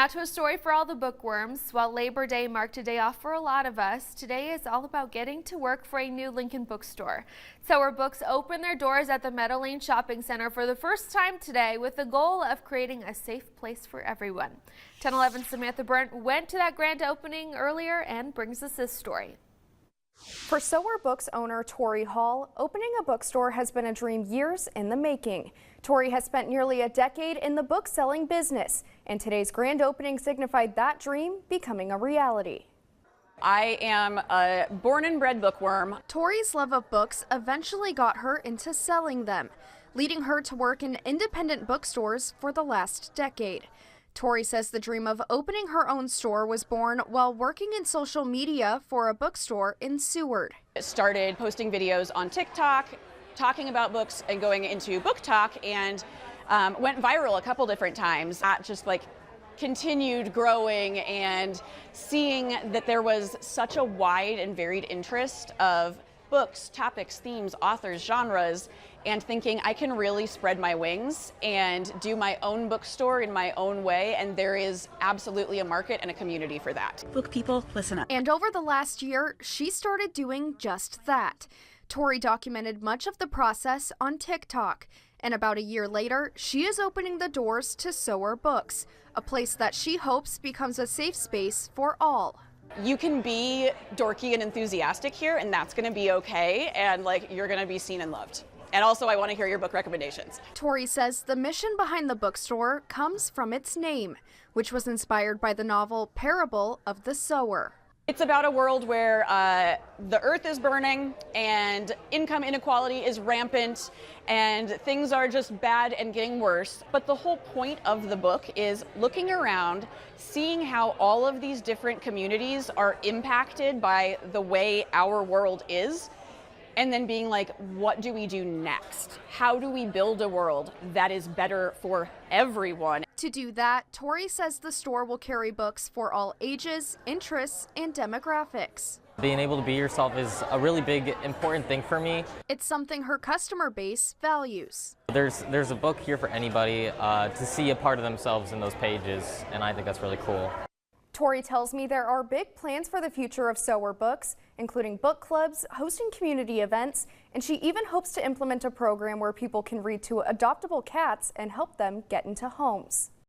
Now to a story for all the bookworms. While Labor Day marked a day off for a lot of us, today is all about getting to work for a new Lincoln bookstore. Sower Books opened their doors at the Meadow Lane Shopping Center for the first time today with the goal of creating a safe place for everyone. 1011 Samantha Brent went to that grand opening earlier and brings us this story. For Sower Books owner Tori Hall, opening a bookstore has been a dream years in the making. Tori has spent nearly a decade in the book-selling business, and today's grand opening signified that dream becoming a reality. I am a born and bred bookworm. Tori's love of books eventually got her into selling them, leading her to work in independent bookstores for the last decade. Tori says the dream of opening her own store was born while working in social media for a bookstore in Seward. I started posting videos on TikTok, talking about books and going into book talk, and went viral a couple different times. That just continued growing and seeing that there was such a wide and varied interest of books, topics, themes, authors, genres, and thinking I can really spread my wings and do my own bookstore in my own way, and there is absolutely a market and a community for that. Book people, listen up. And over the last year, she started doing just that. Tori documented much of the process on TikTok, and about a year later, she is opening the doors to Sower Books, a place that she hopes becomes a safe space for all. You can be dorky and enthusiastic here, and that's going to be okay, and you're going to be seen and loved. And also, I want to hear your book recommendations. Tori says the mission behind the bookstore comes from its name, which was inspired by the novel Parable of the Sower. It's about a world where the earth is burning and income inequality is rampant and things are just bad and getting worse. But the whole point of the book is looking around, seeing how all of these different communities are impacted by the way our world is, and then being like, what do we do next? How do we build a world that is better for everyone? To do that, Tori says the store will carry books for all ages, interests, and demographics. Being able to be yourself is a really big, important thing for me. It's something her customer base values. There's a book here for anybody to see a part of themselves in those pages, and I think that's really cool. Tori tells me there are big plans for the future of Sower Books, including book clubs, hosting community events, and she even hopes to implement a program where people can read to adoptable cats and help them get into homes.